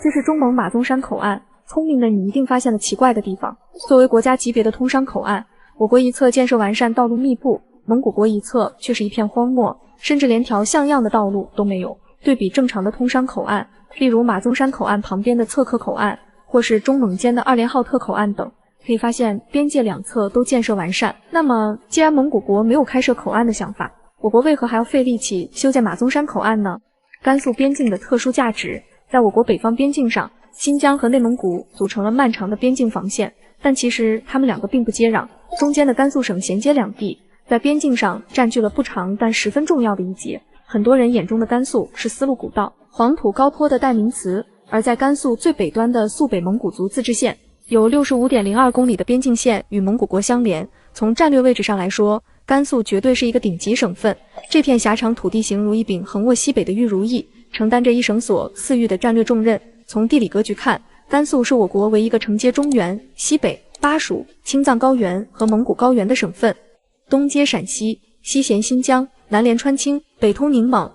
这是中蒙马宗山口岸，聪明的你一定发现了奇怪的地方。作为国家级别的通商口岸，我国一侧建设完善，道路密布，蒙古国一侧却是一片荒漠，甚至连条像样的道路都没有。对比正常的通商口岸，例如马宗山口岸旁边的侧克口岸，或是中蒙间的2连浩特口岸等，可以发现边界两侧都建设完善。那么，既然蒙古国没有开设口岸的想法，我国为何还要费力气修建马宗山口岸呢？甘肃边境的特殊价值，在我国北方边境上，新疆和内蒙古组成了漫长的边境防线，但其实它们两个并不接壤，中间的甘肃省衔接两地，在边境上占据了不长但十分重要的一节。很多人眼中的甘肃是丝路古道、黄土高坡的代名词，而在甘肃最北端的肃北蒙古族自治县，有 65.02 公里的边境线与蒙古国相连。从战略位置上来说，甘肃绝对是一个顶级省份。这片狭长土地形如一柄横卧西北的玉如意，承担着一省所四域的战略重任。从地理格局看，甘肃是我国唯一一个承接中原、西北、巴蜀、青藏高原和蒙古高原的省份。东接陕西，西衔新疆，南连川青，北通宁蒙。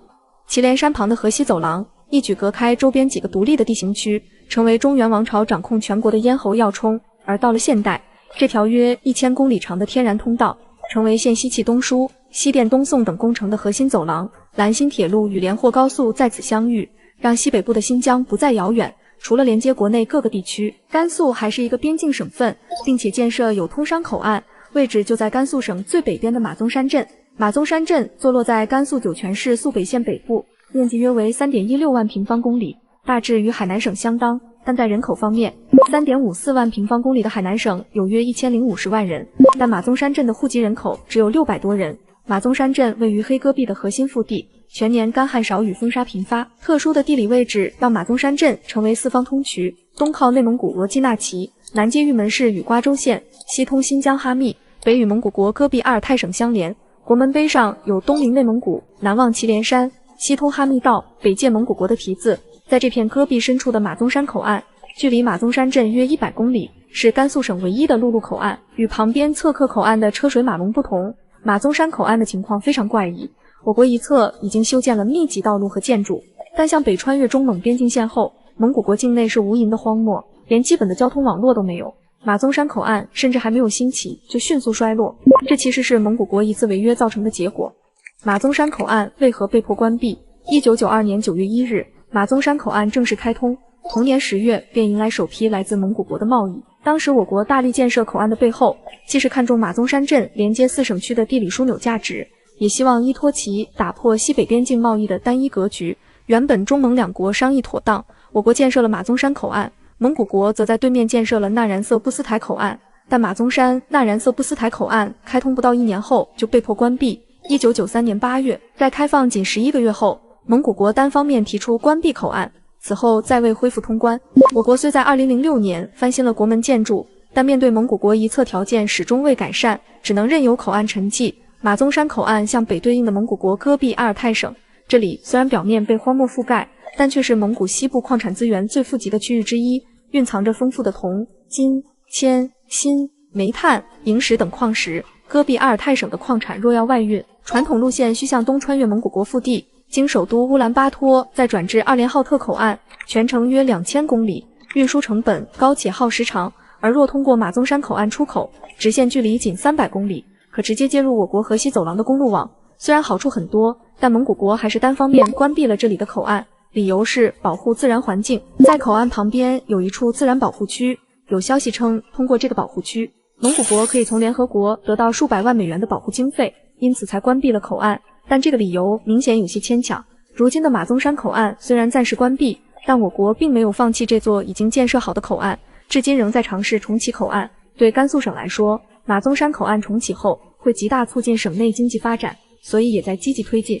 祁连山旁的河西走廊一举隔开周边几个独立的地形区，成为中原王朝掌控全国的咽喉要冲。而到了现代，这条约1000公里长的天然通道，成为现西气东输、西电东送等工程的核心走廊。兰新铁路与连霍高速在此相遇，让西北部的新疆不再遥远。除了连接国内各个地区，甘肃还是一个边境省份，并且建设有通商口岸，位置就在甘肃省最北边的马宗山镇。马宗山镇坐落在甘肃酒泉市肃北县北部，面积约为 3.16万平方公里，大致与海南省相当。但在人口方面， 3.54万平方公里的海南省有约1050万人，但马宗山镇的户籍人口只有600多人。马宗山镇位于黑戈壁的核心腹地，全年干旱少雨，风沙频发。特殊的地理位置让马宗山镇成为四方通衢，东靠内蒙古额济纳旗，南接玉门市与瓜州县，西通新疆哈密，北与蒙古国戈壁阿尔泰省相连。国门碑上有东临内蒙古，南望祁连山，西通哈密道，北界蒙古国的题字。在这片戈壁深处的马宗山口岸，距离马宗山镇约100公里，是甘肃省唯一的陆路口岸。与旁边侧克口岸的车水马龙不同，马宗山口岸的情况非常怪异。我国一侧已经修建了密集道路和建筑，但向北穿越中蒙边境线后，蒙古国境内是无垠的荒漠，连基本的交通网络都没有。马宗山口岸甚至还没有兴起就迅速衰落，这其实是蒙古国一次违约造成的结果。马宗山口岸为何被迫关闭？1992年9月1日，马宗山口岸正式开通，同年10月便迎来首批来自蒙古国的贸易。当时我国大力建设口岸的背后，既是看重马宗山镇连接4省区的地理枢纽价值，也希望依托其打破西北边境贸易的单一格局。原本中蒙两国商议妥当，我国建设了马宗山口岸，蒙古国则在对面建设了纳然色布斯台口岸，但马宗山、纳然色布斯台口岸开通不到1年后就被迫关闭。1993年8月，在开放仅11个月后，蒙古国单方面提出关闭口岸，此后再未恢复通关。我国虽在2006年翻新了国门建筑，但面对蒙古国一侧条件始终未改善，只能任由口岸沉寂。马宗山口岸向北对应的蒙古国戈壁阿尔泰省，这里虽然表面被荒漠覆盖，但却是蒙古西部矿产资源最富集的区域之一，蕴藏着丰富的铜、金、铅、锌、煤炭、萤石等矿石。戈壁阿尔泰省的矿产若要外运，传统路线需向东穿越蒙古国腹地，经首都乌兰巴托，再转至2连浩特口岸，全程约2000公里，运输成本高且耗时长。而若通过马宗山口岸出口，直线距离仅300公里，可直接接入我国河西走廊的公路网。虽然好处很多，但蒙古国还是单方面关闭了这里的口岸，理由是保护自然环境。在口岸旁边有一处自然保护区，有消息称通过这个保护区，蒙古国可以从联合国得到数百万美元的保护经费，因此才关闭了口岸。但这个理由明显有些牵强。如今的马宗山口岸虽然暂时关闭，但我国并没有放弃这座已经建设好的口岸，至今仍在尝试重启口岸。对甘肃省来说，马宗山口岸重启后会极大促进省内经济发展，所以也在积极推进。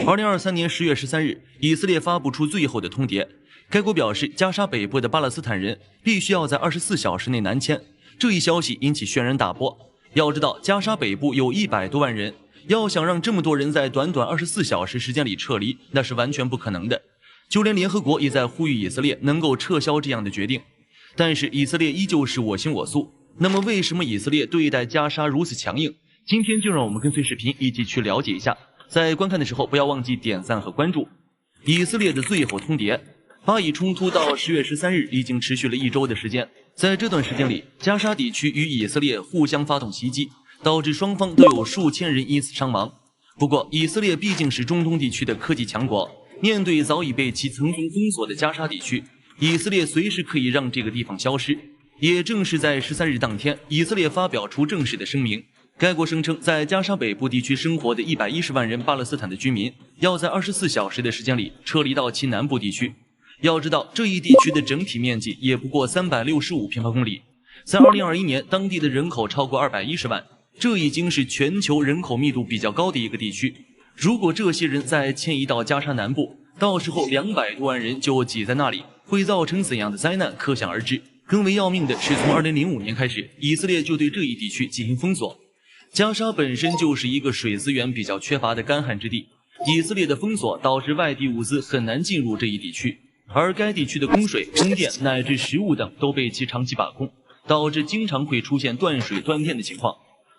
2023年10月13日，以色列发布出最后的通牒。该国表示，加沙北部的巴勒斯坦人必须要在24小时内南迁。这一消息引起轩然大波。要知道，加沙北部有100多万人，要想让这么多人在短短24小时时间里撤离，那是完全不可能的。就连联合国也在呼吁以色列能够撤销这样的决定。但是以色列依旧是我行我素。那么为什么以色列对待加沙如此强硬？今天就让我们跟随视频一起去了解一下，在观看的时候不要忘记点赞和关注。以色列的最后通牒，巴以冲突到10月13日已经持续了1周的时间，在这段时间里，加沙地区与以色列互相发动袭击，导致双方都有数千人因此伤亡。不过，以色列毕竟是中东地区的科技强国，面对早已被其层层封锁的加沙地区，以色列随时可以让这个地方消失。也正是在13日当天，以色列发表出正式的声明，该国声称在加沙北部地区生活的110万人巴勒斯坦的居民，要在24小时的时间里撤离到其南部地区。要知道，这一地区的整体面积也不过365平方公里，在2021年，当地的人口超过210万。这已经是全球人口密度比较高的一个地区。如果这些人再迁移到加沙南部，到时候200多万人就挤在那里，会造成怎样的灾难可想而知。更为要命的是，从2005年开始，以色列就对这一地区进行封锁。加沙本身就是一个水资源比较缺乏的干旱之地，以色列的封锁导致外地物资很难进入这一地区，而该地区的供水、供电乃至食物等都被其长期把控，导致经常会出现断水断电的情况。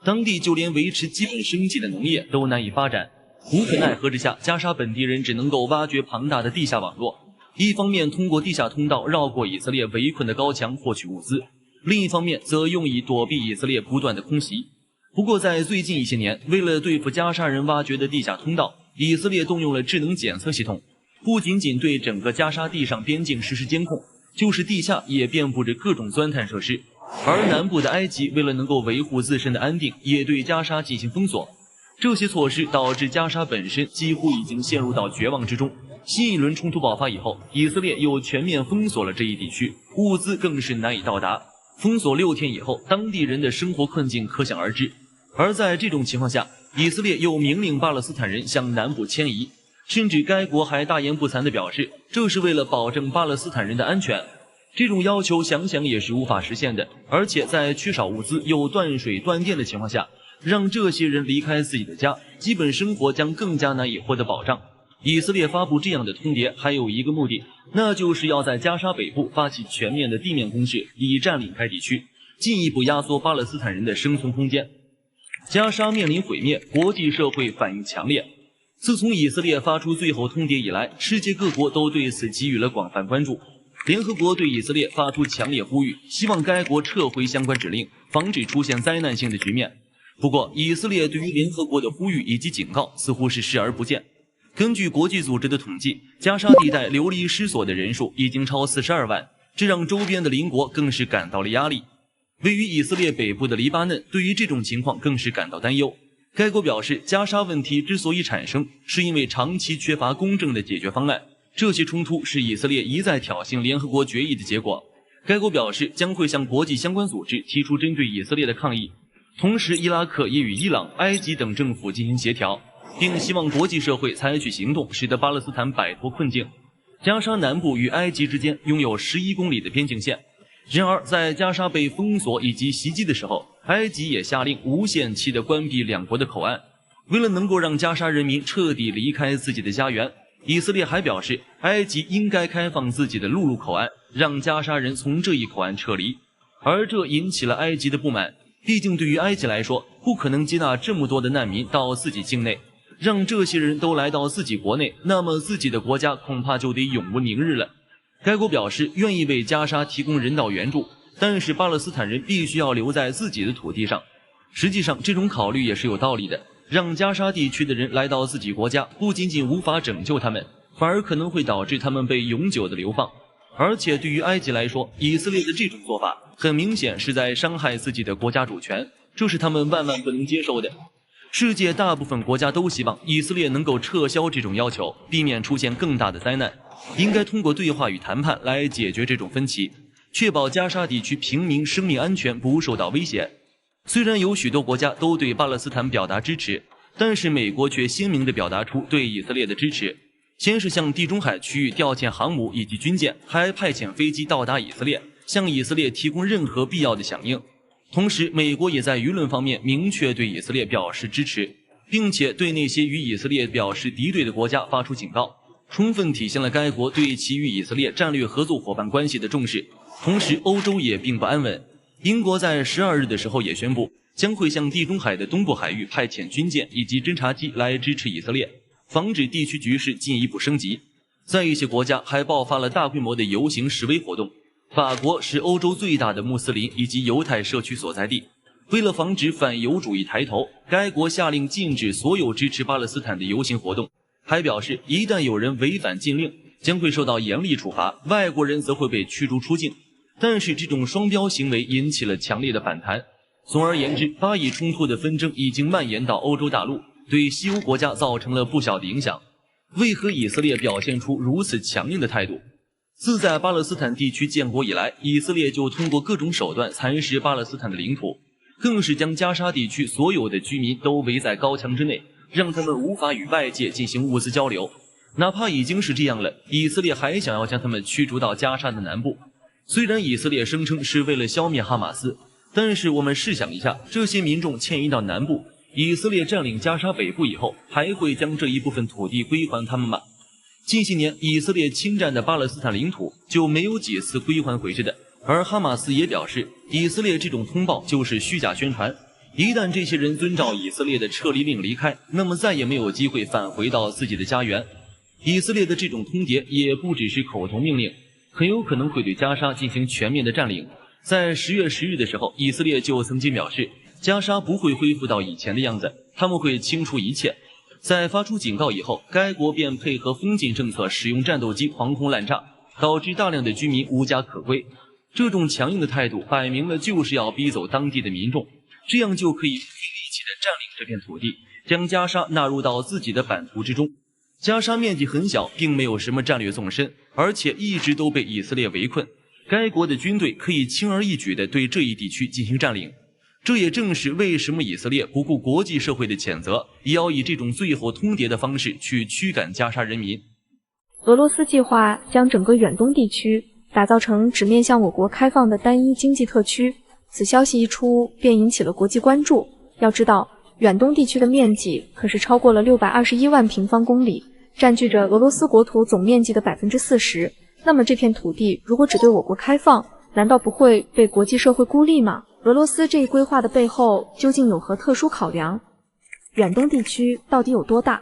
当地就连维持基本生计的农业都难以发展，无可奈何之下，加沙本地人只能够挖掘庞大的地下网络，一方面通过地下通道绕过以色列围困的高墙获取物资，另一方面则用以躲避以色列不断的空袭。不过在最近一些年，为了对付加沙人挖掘的地下通道，以色列动用了智能检测系统，不仅仅对整个加沙地上边境实施监控，就是地下也遍布着各种钻探设施。而南部的埃及为了能够维护自身的安定，也对加沙进行封锁。这些措施导致加沙本身几乎已经陷入到绝望之中。新一轮冲突爆发以后，以色列又全面封锁了这一地区，物资更是难以到达。封锁6天以后，当地人的生活困境可想而知。而在这种情况下，以色列又命令巴勒斯坦人向南部迁移，甚至该国还大言不惭地表示，这是为了保证巴勒斯坦人的安全。这种要求想想也是无法实现的，而且在缺少物资又断水断电的情况下，让这些人离开自己的家，基本生活将更加难以获得保障。以色列发布这样的通牒还有一个目的，那就是要在加沙北部发起全面的地面攻势，以占领该地区，进一步压缩巴勒斯坦人的生存空间。加沙面临毁灭，国际社会反应强烈。自从以色列发出最后通牒以来，世界各国都对此给予了广泛关注。联合国对以色列发出强烈呼吁，希望该国撤回相关指令，防止出现灾难性的局面。不过，以色列对于联合国的呼吁以及警告似乎是视而不见。根据国际组织的统计，加沙地带流离失所的人数已经超42万，这让周边的邻国更是感到了压力。位于以色列北部的黎巴嫩对于这种情况更是感到担忧。该国表示，加沙问题之所以产生，是因为长期缺乏公正的解决方案。这些冲突是以色列一再挑衅联合国决议的结果。该国表示将会向国际相关组织提出针对以色列的抗议，同时伊拉克也与伊朗、埃及等政府进行协调，并希望国际社会采取行动，使得巴勒斯坦摆脱困境。加沙南部与埃及之间拥有11公里的边境线，然而在加沙被封锁以及袭击的时候，埃及也下令无限期地关闭两国的口岸。为了能够让加沙人民彻底离开自己的家园，以色列还表示，埃及应该开放自己的陆路口岸，让加沙人从这一口岸撤离。而这引起了埃及的不满，毕竟对于埃及来说，不可能接纳这么多的难民到自己境内，让这些人都来到自己国内，那么自己的国家恐怕就得永无宁日了。该国表示愿意为加沙提供人道援助，但是巴勒斯坦人必须要留在自己的土地上。实际上，这种考虑也是有道理的。让加沙地区的人来到自己国家，不仅仅无法拯救他们，反而可能会导致他们被永久的流放。而且对于埃及来说，以色列的这种做法很明显是在伤害自己的国家主权，这是他们万万不能接受的。世界大部分国家都希望以色列能够撤销这种要求，避免出现更大的灾难。应该通过对话与谈判来解决这种分歧，确保加沙地区平民生命安全不受到威胁。虽然有许多国家都对巴勒斯坦表达支持，但是美国却鲜明地表达出对以色列的支持。先是向地中海区域调遣航母以及军舰，还派遣飞机到达以色列，向以色列提供任何必要的响应。同时，美国也在舆论方面明确对以色列表示支持，并且对那些与以色列表示敌对的国家发出警告，充分体现了该国对其与以色列战略合作伙伴关系的重视。同时，欧洲也并不安稳。英国在12日的时候也宣布，将会向地中海的东部海域派遣军舰以及侦察机来支持以色列，防止地区局势进一步升级。在一些国家还爆发了大规模的游行示威活动。法国是欧洲最大的穆斯林以及犹太社区所在地，为了防止反犹主义抬头，该国下令禁止所有支持巴勒斯坦的游行活动，还表示一旦有人违反禁令，将会受到严厉处罚，外国人则会被驱逐出境。但是这种双标行为引起了强烈的反弹。总而言之，巴以冲突的纷争已经蔓延到欧洲大陆，对西欧国家造成了不小的影响。为何以色列表现出如此强硬的态度？自在巴勒斯坦地区建国以来，以色列就通过各种手段蚕食巴勒斯坦的领土，更是将加沙地区所有的居民都围在高墙之内，让他们无法与外界进行物资交流。哪怕已经是这样了，以色列还想要将他们驱逐到加沙的南部。虽然以色列声称是为了消灭哈马斯，但是我们试想一下，这些民众迁移到南部，以色列占领加沙北部以后，还会将这一部分土地归还他们吗？近些年以色列侵占的巴勒斯坦领土就没有几次归还回去的，而哈马斯也表示，以色列这种通报就是虚假宣传，一旦这些人遵照以色列的撤离令离开，那么再也没有机会返回到自己的家园。以色列的这种通牒也不只是口头命令，很有可能会对加沙进行全面的占领。在10月10日的时候，以色列就曾经表示，加沙不会恢复到以前的样子，他们会清除一切。在发出警告以后，该国便配合封禁政策，使用战斗机狂轰滥炸，导致大量的居民无家可归。这种强硬的态度摆明了就是要逼走当地的民众，这样就可以不费力气地占领这片土地，将加沙纳入到自己的版图之中。加沙面积很小，并没有什么战略纵深，而且一直都被以色列围困，该国的军队可以轻而易举地对这一地区进行占领。这也正是为什么以色列不顾国际社会的谴责，也要以这种最后通牒的方式去驱赶加沙人民。俄罗斯计划将整个远东地区打造成只面向我国开放的单一经济特区，此消息一出便引起了国际关注。要知道，远东地区的面积可是超过了621万平方公里，占据着俄罗斯国土总面积的40%。那么这片土地如果只对我国开放，难道不会被国际社会孤立吗？俄罗斯这一规划的背后究竟有何特殊考量？远东地区到底有多大？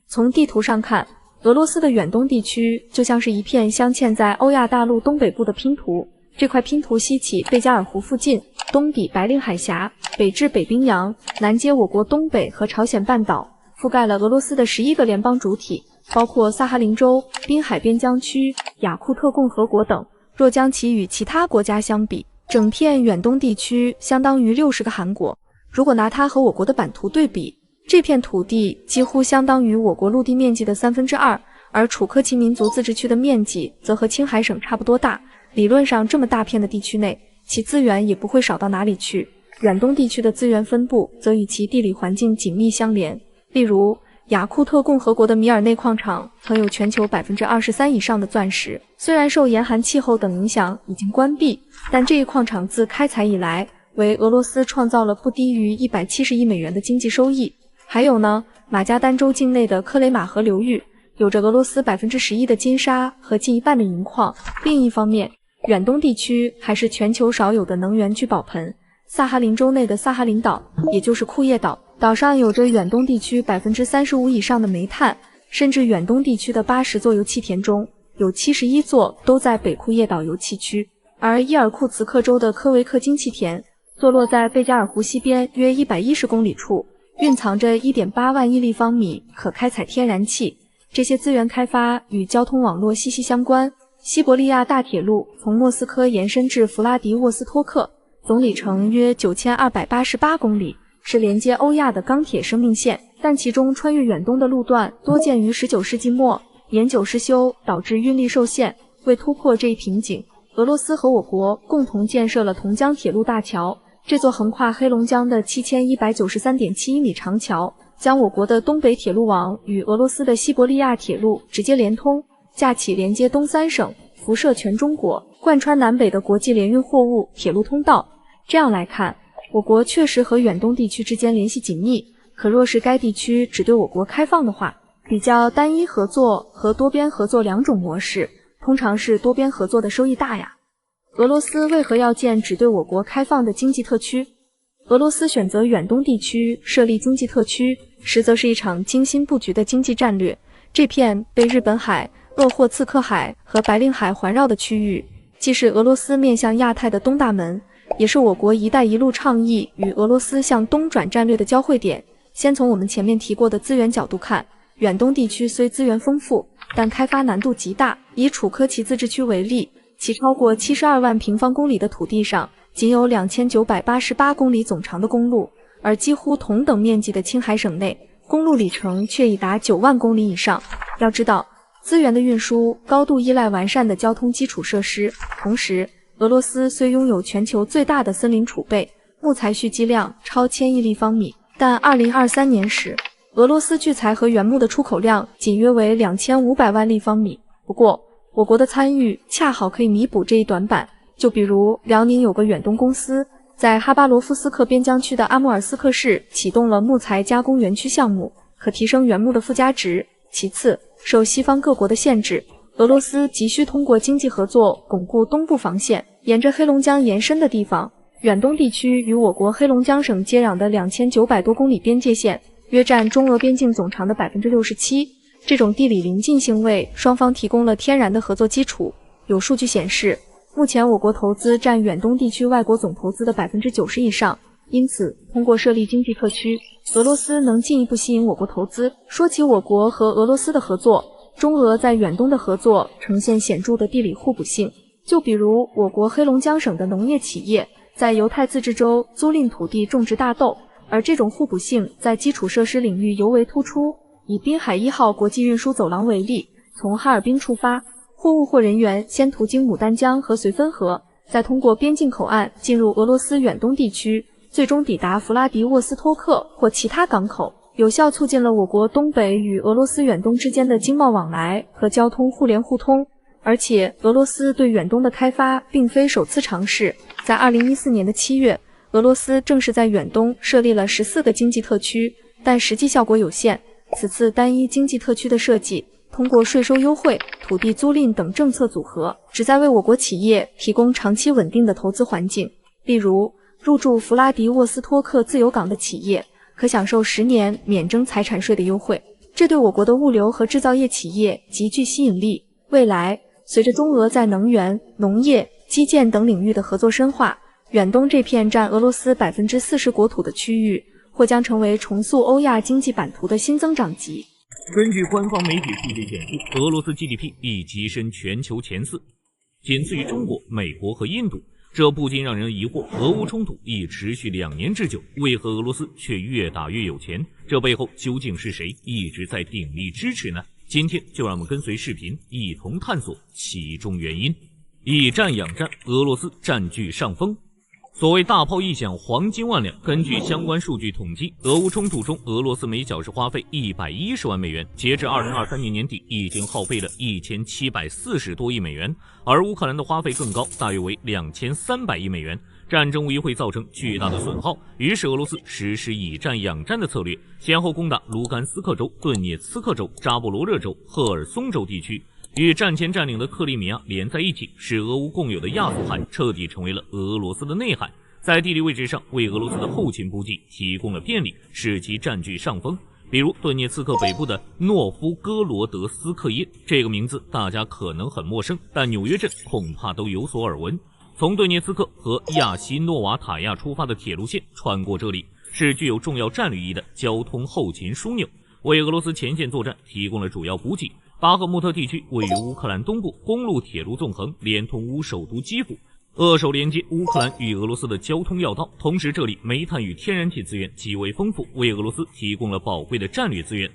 从地图上看，俄罗斯的远东地区就像是一片镶嵌在欧亚大陆东北部的拼图。这块拼图西起贝加尔湖附近，东抵白令海峡，北至北冰洋，南接我国东北和朝鲜半岛，覆盖了俄罗斯的11个联邦主体，包括萨哈林州、滨海边疆区、雅库特共和国等。若将其与其他国家相比，整片远东地区相当于60个韩国。如果拿它和我国的版图对比，这片土地几乎相当于我国陆地面积的2/3，而楚科奇民族自治区的面积则和青海省差不多大。理论上，这么大片的地区内，其资源也不会少到哪里去。远东地区的资源分布则与其地理环境紧密相连。例如，雅库特共和国的米尔内矿场曾有全球23%以上的钻石，虽然受严寒气候等影响已经关闭，但这一矿场自开采以来，为俄罗斯创造了不低于170亿美元的经济收益。还有呢，马加丹州境内的克雷马河流域，有着俄罗斯11%的金沙和近一半的银矿。另一方面，远东地区还是全球少有的能源聚宝盆。萨哈林州内的萨哈林岛，也就是库页岛，岛上有着远东地区35%以上的煤炭，甚至远东地区的80座油气田中，有71座都在北库页岛油气区。而伊尔库茨克州的科维克精气田，坐落在贝加尔湖西边约110公里处，蕴藏着1.8万亿立方米可开采天然气。这些资源开发与交通网络息息相关。西伯利亚大铁路从莫斯科延伸至弗拉迪沃斯托克，总里程约9288公里，是连接欧亚的钢铁生命线，但其中穿越远东的路段多建于19世纪末，年久失修，导致运力受限。为突破这一瓶颈，俄罗斯和我国共同建设了同江铁路大桥。这座横跨黑龙江的7193.71米长桥，将我国的东北铁路网与俄罗斯的西伯利亚铁路直接连通，架起连接东3省、辐射全中国、贯穿南北的国际联运货物铁路通道。这样来看，我国确实和远东地区之间联系紧密。可若是该地区只对我国开放的话，比较单一合作和多边合作两种模式，通常是多边合作的收益大呀。俄罗斯为何要建只对我国开放的经济特区？俄俄罗斯选择远东地区设立经济特区，实则是一场精心布局的经济战略。这片被日本海、鄂霍次克海和白令海环绕的区域，既是俄罗斯面向亚太的东大门，也是我国“一带一路”倡议与俄罗斯向东转战略的交汇点。先从我们前面提过的资源角度看，远东地区虽资源丰富，但开发难度极大。以楚科奇自治区为例，其超过72万平方公里的土地上，仅有2988公里总长的公路，而几乎同等面积的青海省内，公路里程却已达9万公里以上。要知道，资源的运输高度依赖完善的交通基础设施，同时，俄罗斯虽拥有全球最大的森林储备，木材蓄积量超1000亿立方米，但2023年时，俄罗斯锯材和原木的出口量仅约为2500万立方米。不过，我国的参与恰好可以弥补这一短板。就比如辽宁有个远东公司，在哈巴罗夫斯克边疆区的阿穆尔斯克市启动了木材加工园区项目，可提升原木的附加值。其次，受西方各国的限制，俄罗斯急需通过经济合作巩固东部防线。沿着黑龙江延伸的地方，远东地区与我国黑龙江省接壤的2900多公里边界线，约占中俄边境总长的67%。这种地理邻近性为双方提供了天然的合作基础。有数据显示，目前我国投资占远东地区外国总投资的90%以上，因此通过设立经济特区，俄罗斯能进一步吸引我国投资。说起我国和俄罗斯的合作，中俄在远东的合作呈现显著的地理互补性。就比如我国黑龙江省的农业企业在犹太自治州租赁土地种植大豆，而这种互补性在基础设施领域尤为突出。以滨海1号国际运输走廊为例，从哈尔滨出发，货物或人员先途经牡丹江和绥芬河，再通过边境口岸进入俄罗斯远东地区，最终抵达弗拉迪沃斯托克或其他港口，有效促进了我国东北与俄罗斯远东之间的经贸往来和交通互联互通。而且，俄罗斯对远东的开发并非首次尝试，在2014年的7月，俄罗斯正式在远东设立了14个经济特区，但实际效果有限。此次单一经济特区的设计，通过税收优惠、土地租赁等政策组合，旨在为我国企业提供长期稳定的投资环境。例如，入驻弗拉迪沃斯托克自由港的企业可享受10年免征财产税的优惠，这对我国的物流和制造业企业极具吸引力。未来，随着中俄在能源、农业、基建等领域的合作深化，远东这片占俄罗斯40%国土的区域，或将成为重塑欧亚经济版图的新增长极。根据官方媒体数据显示，俄罗斯 GDP 已跻身全球前4，仅次于中国、美国和印度。这不禁让人疑惑，俄乌冲突已持续2年之久，为何俄罗斯却越打越有钱？这背后究竟是谁一直在鼎力支持呢？今天就让我们跟随视频一同探索其中原因。以战养战，俄罗斯占据上风。所谓大炮一响，黄金万两。根据相关数据统计，俄乌冲突中，俄罗斯每小时花费110万美元，截至2023年年底，已经耗费了1740多亿美元。而乌克兰的花费更高，大约为2300亿美元。战争无疑会造成巨大的损耗，于是俄罗斯实施以战养战的策略，先后攻打卢甘斯克州、顿涅茨克州、扎波罗热州、赫尔松州地区。与战前占领的克里米亚连在一起，使俄乌共有的亚速海彻底成为了俄罗斯的内海，在地理位置上为俄罗斯的后勤补给提供了便利，使其占据上风。比如顿涅茨克北部的诺夫哥罗德斯克耶，这个名字大家可能很陌生，但纽约镇恐怕都有所耳闻。从顿涅茨克和亚西诺瓦塔亚出发的铁路线穿过这里，是具有重要战略意义的交通后勤枢纽，为俄罗斯前线作战提供了主要补给。巴赫穆特地区位于乌克兰东部，公路铁路纵横，连通乌首都基辅，扼守连接乌克兰与俄罗斯的交通要道。同时，这里煤炭与天然气资源极为丰富，为俄罗斯提供了宝贵的战略资源。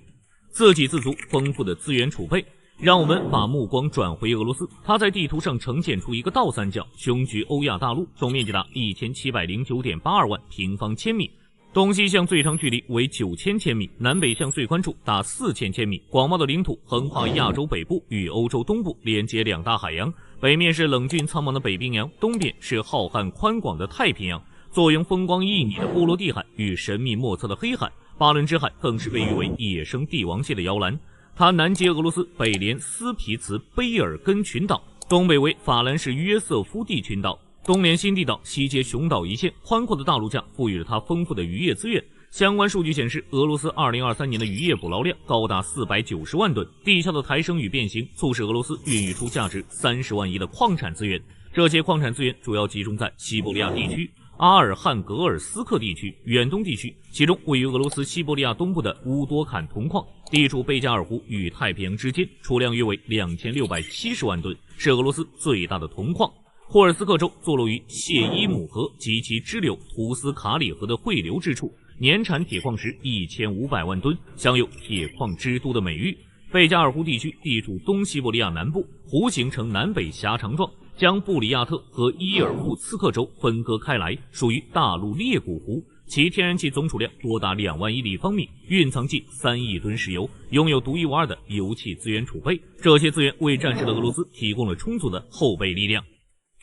自给自足，丰富的资源储备，让我们把目光转回俄罗斯。它在地图上呈现出一个倒三角，雄居欧亚大陆，总面积达1709.82万平方千米。东西向最长距离为9000千米，南北向最宽处达4000千米。广袤的领土横跨亚洲北部与欧洲东部，连接2大海洋，北面是冷峻苍茫的北冰洋，东边是浩瀚宽广的太平洋。坐拥风光旖旎的波罗的海与神秘莫测的黑海，巴伦支海更是被誉为野生帝王蟹的摇篮。它南接俄罗斯，北连斯皮茨卑尔根群岛，东北为法兰士约瑟夫蒂群岛。东连新地岛，西接熊岛一线，宽阔的大陆架赋予了它丰富的渔业资源。相关数据显示，俄罗斯2023年的渔业捕捞量高达490万吨。地壳的抬升与变形，促使俄罗斯孕育出价值30万亿的矿产资源。这些矿产资源主要集中在西伯利亚地区、阿尔汉格尔斯克地区、远东地区，其中位于俄罗斯西伯利亚东部的乌多坎铜矿，地处贝加尔湖与太平洋之间，储量约为2670万吨，是俄罗斯最大的铜矿。霍尔斯克州坐落于谢伊姆河及其支流图斯卡里河的汇流之处，年产铁矿石1500万吨，享有铁矿之都的美誉。贝加尔湖地区地处东西伯利亚南部，湖形成南北狭长状，将布里亚特和伊尔库茨克州分割开来，属于大陆裂谷湖。其天然气总储量多达2万亿立方米，蕴藏近3亿吨石油，拥有独一无二的油气资源储备。这些资源为战时的俄罗斯提供了充足的后备力量。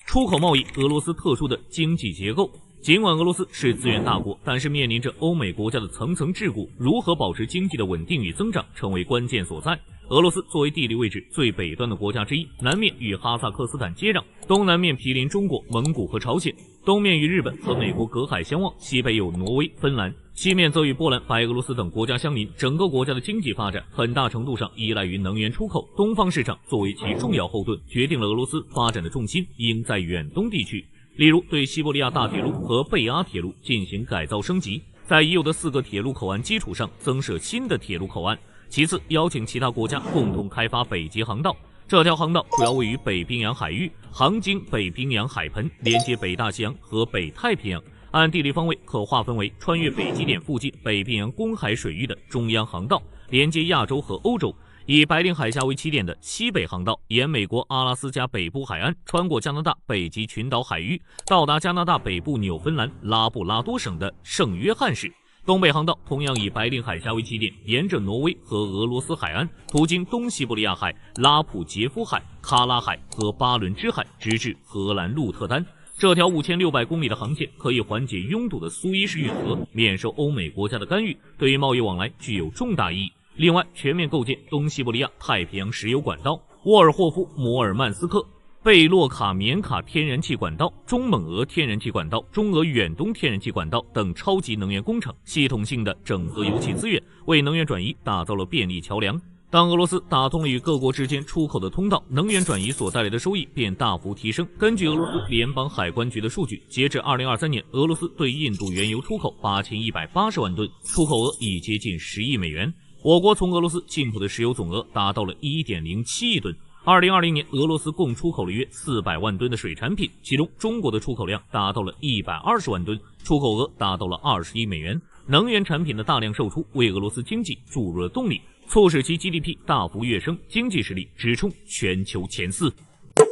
出口贸易，俄罗斯特殊的经济结构。尽管俄罗斯是资源大国，但是面临着欧美国家的层层桎梏，如何保持经济的稳定与增长成为关键所在。俄罗斯作为地理位置最北端的国家之一，南面与哈萨克斯坦接壤，东南面毗邻中国、蒙古和朝鲜，东面与日本和美国隔海相望，西北有挪威、芬兰，西面则与波兰、白俄罗斯等国家相邻。整个国家的经济发展很大程度上依赖于能源出口，东方市场作为其重要后盾，决定了俄罗斯发展的重心应在远东地区。例如，对西伯利亚大铁路和贝阿铁路进行改造升级，在已有的4个铁路口岸基础上增设新的铁路口岸。其次，邀请其他国家共同开发北极航道。这条航道主要位于北冰洋海域，航经北冰洋海盆，连接北大西洋和北太平洋。按地理方位可划分为穿越北极点附近北冰洋公海水域的中央航道，连接亚洲和欧洲；以白令海峡为起点的西北航道，沿美国阿拉斯加北部海岸，穿过加拿大北极群岛海域，到达加拿大北部纽芬兰拉布拉多省的圣约翰市。东北航道同样以白令海峡为起点，沿着挪威和俄罗斯海岸，途经东西伯利亚海、拉普杰夫海、喀拉海和巴伦支海，直至荷兰鹿特丹。这条5600公里的航线可以缓解拥堵的苏伊士运河，免受欧美国家的干预，对于贸易往来具有重大意义。另外，全面构建东西伯利亚太平洋石油管道、沃尔霍夫摩尔曼斯克、贝洛卡缅卡天然气管道、中蒙俄天然气管道、中俄远东天然气管道等超级能源工程，系统性的整合油气资源，为能源转移打造了便利桥梁。当俄罗斯打通了与各国之间出口的通道，能源转移所带来的收益便大幅提升。根据俄罗斯联邦海关局的数据，截至2023年，俄罗斯对印度原油出口8180万吨，出口额已接近10亿美元。我国从俄罗斯进口的石油总额达到了1.07亿吨。2020年，俄罗斯共出口了约400万吨的水产品，其中中国的出口量达到了120万吨，出口额达到了20亿美元。能源产品的大量售出为俄罗斯经济注入了动力，促使其 GDP 大幅跃升，经济实力直冲全球前4。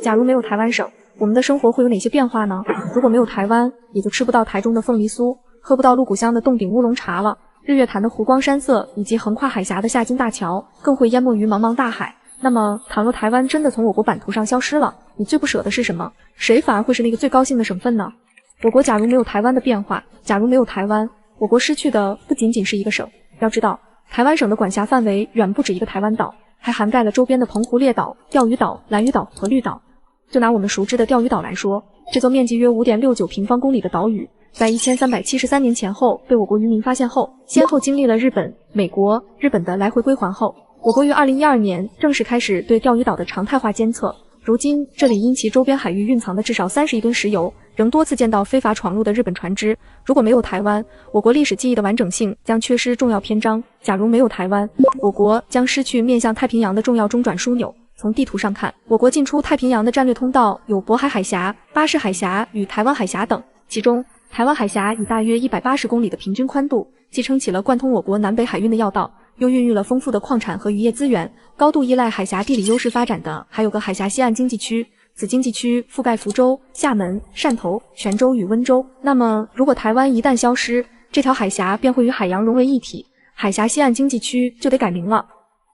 假如没有台湾省，我们的生活会有哪些变化呢？如果没有台湾，也就吃不到台中的凤梨酥，喝不到鹿谷乡的冻顶乌龙茶了。日月潭的湖光山色以及横跨海峡的下金大桥，更会淹没于茫茫大海。那么，倘若台湾真的从我国版图上消失了，你最不舍的是什么？谁反而会是那个最高兴的省份呢？我国假如没有台湾的变化，假如没有台湾，我国失去的不仅仅是一个省。要知道，台湾省的管辖范围远不止一个台湾岛，还涵盖了周边的澎湖列岛、钓鱼岛、兰屿岛和绿岛。就拿我们熟知的钓鱼岛来说，这座面积约5.69平方公里的岛屿，在1373年前后被我国渔民发现后，先后经历了日本、美国、日本的来回归还后，我国于2012年正式开始对钓鱼岛的常态化监测。如今，这里因其周边海域蕴藏的至少30亿吨石油，仍多次见到非法闯入的日本船只。如果没有台湾，我国历史记忆的完整性将缺失重要篇章。假如没有台湾，我国将失去面向太平洋的重要中转枢纽。从地图上看，我国进出太平洋的战略通道有渤海海峡、巴士海峡与台湾海峡等，其中台湾海峡以大约180公里的平均宽度，既撑起了贯通我国南北海运的要道，又孕育了丰富的矿产和渔业资源。高度依赖海峡地理优势发展的还有个海峡西岸经济区，此经济区覆盖福州、厦门、汕头、泉州与温州。那么，如果台湾一旦消失，这条海峡便会与海洋融为一体，海峡西岸经济区就得改名了。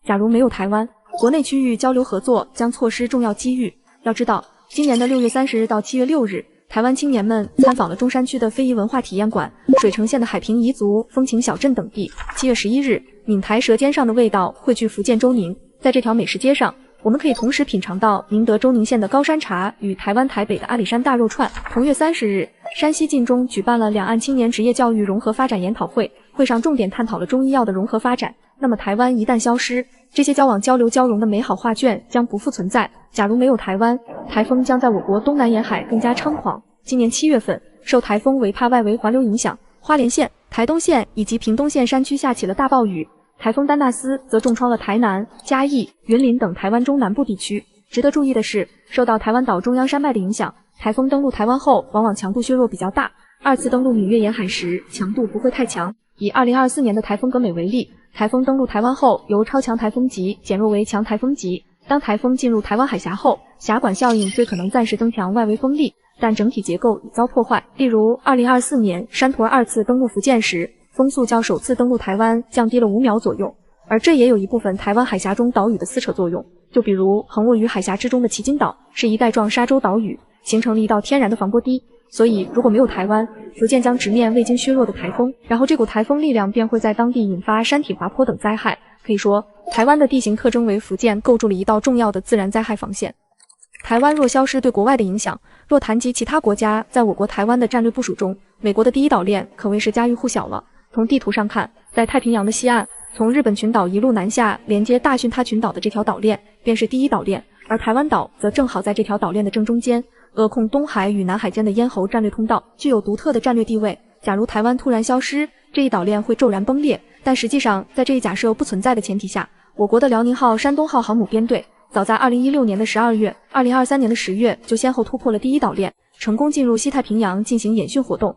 假如没有台湾，国内区域交流合作将错失重要机遇。要知道，今年的6月30日到7月6日，台湾青年们参访了中山区的非遗文化体验馆、水城县的海平彝族风情小镇等地。7月11日，闽台舌尖上的味道汇聚福建周宁，在这条美食街上，我们可以同时品尝到宁德州宁县的高山茶与台湾台北的阿里山大肉串。同月30日，山西晋中举办了两岸青年职业教育融合发展研讨会，会上重点探讨了中医药的融合发展。那么台湾一旦消失，这些交往交流交融的美好画卷将不复存在。假如没有台湾，台风将在我国东南沿海更加猖狂。今年7月份，受台风尾帕外围环流影响，花莲县、台东县以及屏东县山区下起了大暴雨。台风丹纳斯则重创了台南、嘉义、云林等台湾中南部地区。值得注意的是，受到台湾岛中央山脉的影响，台风登陆台湾后往往强度削弱比较大，二次登陆闽粤沿海时强度不会太强。以2024年的台风格美为例，台风登陆台湾后由超强台风级减弱为强台风级。当台风进入台湾海峡后，峡管效应最可能暂时增强外围风力，但整体结构已遭破坏。例如2024年山图二次登陆福建时，风速较首次登陆台湾降低了5秒左右，而这也有一部分台湾海峡中岛屿的撕扯作用。就比如横卧于海峡之中的旗津岛是一带状沙洲岛屿，形成了一道天然的防波堤。所以如果没有台湾，福建将直面未经削弱的台风，然后这股台风力量便会在当地引发山体滑坡等灾害。可以说，台湾的地形特征为福建构筑了一道重要的自然灾害防线。台湾若消失对国外的影响，若谈及其他国家在我国台湾的战略部署中，美国的第一岛链可谓是家喻户晓了。从地图上看，在太平洋的西岸，从日本群岛一路南下连接大巽他群岛的这条岛链便是第一岛链，而台湾岛则正好在这条岛链的正中间，扼控东海与南海间的咽喉战略通道，具有独特的战略地位。假如台湾突然消失，这一岛链会骤然崩裂，但实际上在这一假设不存在的前提下，我国的辽宁号、山东号航母编队早在2016年的12月、2023年的10月就先后突破了第一岛链，成功进入西太平洋进行演训活动。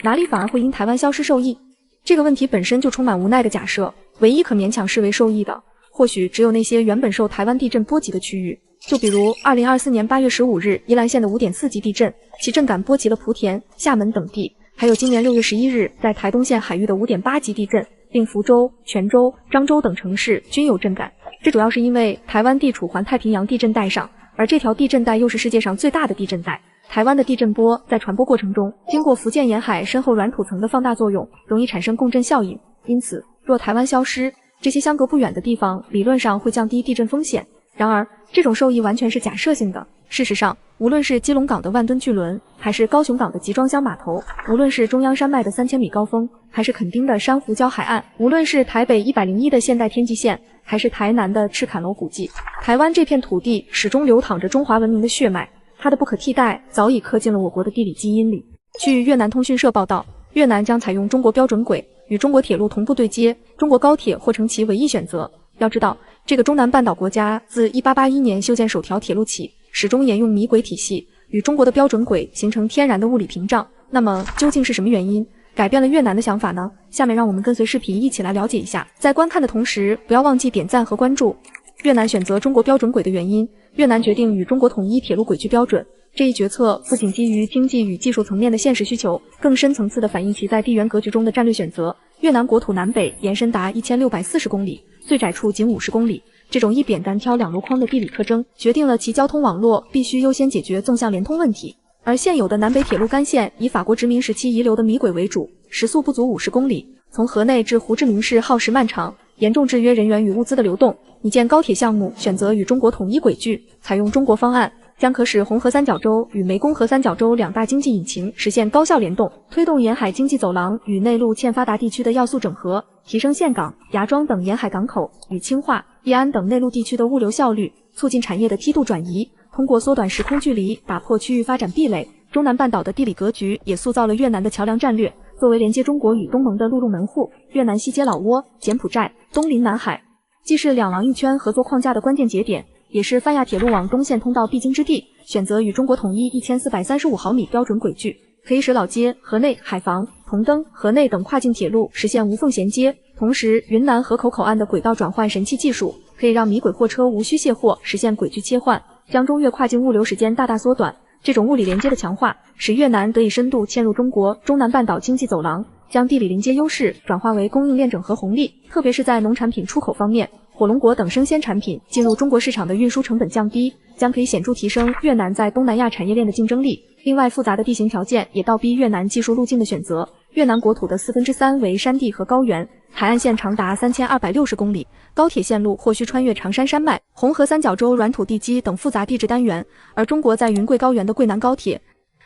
哪里反而会因台湾消失受益？这个问题本身就充满无奈的假设，唯一可勉强视为受益的，或许只有那些原本受台湾地震波及的区域。就比如2024年8月15日宜兰县的5.4级地震，其震感波及了莆田、厦门等地，还有今年6月11日在台东县海域的5.8级地震，令福州、泉州、漳州等城市均有震感。这主要是因为台湾地处环太平洋地震带上，而这条地震带又是世界上最大的地震带。台湾的地震波在传播过程中，经过福建沿海深厚软土层的放大作用，容易产生共振效应。因此，若台湾消失，这些相隔不远的地方理论上会降低地震风险。然而，这种受益完全是假设性的。事实上，无论是基隆港的万吨巨轮，还是高雄港的集装箱码头，无论是中央山脉的3000米高峰，还是垦丁的珊瑚礁海岸，无论是台北101的现代天际线，还是台南的赤坎楼古迹，台湾这片土地始终流淌着中华文明的血脉，它的不可替代早已刻进了我国的地理基因里。据越南通讯社报道，越南将采用中国标准轨，与中国铁路同步对接，中国高铁或成其唯一选择。要知道，这个中南半岛国家自1881年修建首条铁路起，始终沿用米轨体系，与中国的标准轨形成天然的物理屏障。那么究竟是什么原因改变了越南的想法呢？下面让我们跟随视频一起来了解一下。在观看的同时，不要忘记点赞和关注。越南选择中国标准轨的原因，越南决定与中国统一铁路轨距标准。这一决策不仅基于经济与技术层面的现实需求，更深层次地反映其在地缘格局中的战略选择。越南国土南北延伸达1640公里，最窄处仅50公里。这种一扁单挑两箩筐的地理特征，决定了其交通网络必须优先解决纵向连通问题。而现有的南北铁路干线以法国殖民时期遗留的米轨为主，时速不足50公里，从河内至胡志明市耗时漫长，严重制约人员与物资的流动。拟建高铁项目选择与中国统一轨距，采用中国方案，将可使红河三角洲与湄公河三角洲两大经济引擎实现高效联动，推动沿海经济走廊与内陆欠发达地区的要素整合，提升岘港、芽庄等沿海港口与清化、义安等内陆地区的物流效率，促进产业的梯度转移。通过缩短时空距离，打破区域发展壁垒，中南半岛的地理格局也塑造了越南的桥梁战略。作为连接中国与东盟的陆路门户，越南西接老挝、柬埔寨，东临南海，既是两廊一圈合作框架的关键节点，也是泛亚铁路网东线通道必经之地。选择与中国统一1435毫米标准轨距，可以使老街、河内、海防、同登、河内等跨境铁路实现无缝衔接。同时，云南河口口岸的轨道转换神器技术，可以让米轨货车无需卸货，实现轨距切换，将中越跨境物流时间大大缩短。这种物理连接的强化，使越南得以深度嵌入中国中南半岛经济走廊，将地理连接优势转化为供应链整合红利。特别是在农产品出口方面，火龙果等生鲜产品进入中国市场的运输成本降低，将可以显著提升越南在东南亚产业链的竞争力。另外，复杂的地形条件也倒逼越南技术路径的选择。越南国土的3/4为山地和高原，海岸线长达3260公里，高铁线路或需穿越长山山脉、红河三角洲软土地基等复杂地质单元，而中国在云贵高原的桂南高铁、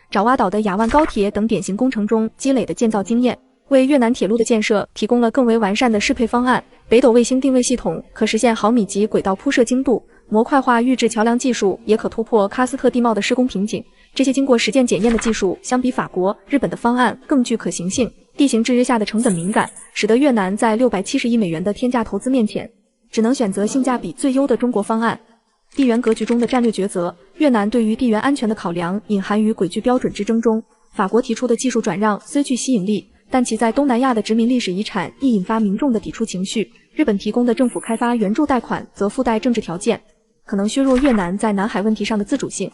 爪哇岛的雅万高铁等典型工程中积累的建造经验，为越南铁路的建设提供了更为完善的适配方案。北斗卫星定位系统可实现毫米级轨道铺设精度，模块化预制桥梁技术也可突破喀斯特地貌的施工瓶颈。这些经过实践检验的技术，相比法国、日本的方案更具可行性。地形制约下的成本敏感，使得越南在670亿美元的天价投资面前，只能选择性价比最优的中国方案。地缘格局中的战略抉择，越南对于地缘安全的考量隐含于轨距标准之争中。法国提出的技术转让虽具吸引力，但其在东南亚的殖民历史遗产亦引发民众的抵触情绪。日本提供的政府开发援助贷款则附带政治条件，可能削弱越南在南海问题上的自主性。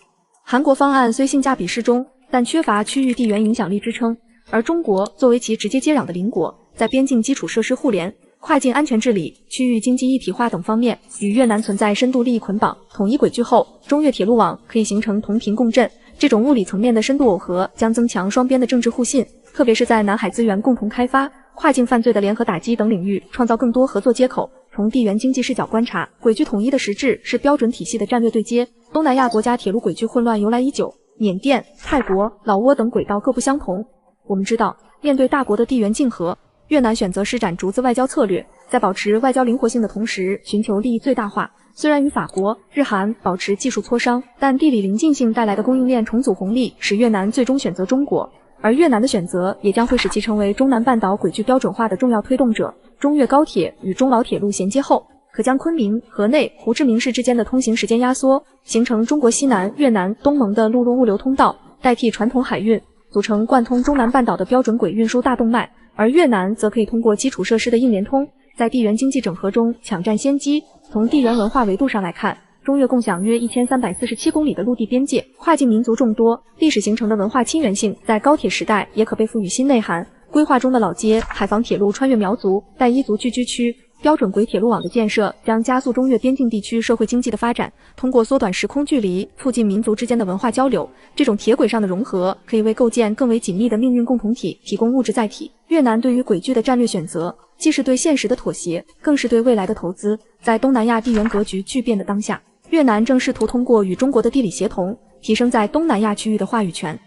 韩国方案虽性价比适中，但缺乏区域地缘影响力支撑，而中国作为其直接接壤的邻国，在边境基础设施互联、跨境安全治理、区域经济一体化等方面与越南存在深度利益捆绑。统一轨距后，中越铁路网可以形成同频共振，这种物理层面的深度耦合将增强双边的政治互信，特别是在南海资源共同开发、跨境犯罪的联合打击等领域，创造更多合作接口。从地缘经济视角观察，轨距统一的实质是标准体系的战略对接。东南亚国家铁路轨距混乱由来已久，缅甸、泰国、老挝等轨道各不相同。我们知道，面对大国的地缘竞合，越南选择施展竹子外交策略，在保持外交灵活性的同时，寻求利益最大化。虽然与法国、日韩保持技术磋商，但地理邻近性带来的供应链重组红利使越南最终选择中国，而越南的选择也将会使其成为中南半岛轨距标准化的重要推动者。中越高铁与中老铁路衔接后，可将昆明、河内、胡志明市之间的通行时间压缩，形成中国西南、越南东盟的陆路物流通道，代替传统海运，组成贯通中南半岛的标准轨运输大动脉。而越南则可以通过基础设施的硬联通，在地缘经济整合中抢占先机。从地缘文化维度上来看，中越共享约1347公里的陆地边界，跨境民族众多，历史形成的文化亲缘性在高铁时代也可被赋予新内涵。规划中的老街、海防铁路穿越苗族、傣彝族聚居区，标准轨铁路网的建设将加速中越边境地区社会经济的发展，通过缩短时空距离，促进民族之间的文化交流。这种铁轨上的融合，可以为构建更为紧密的命运共同体提供物质载体。越南对于轨距的战略选择，既是对现实的妥协，更是对未来的投资。在东南亚地缘格局巨变的当下，越南正试图通过与中国的地理协同，提升在东南亚区域的话语权。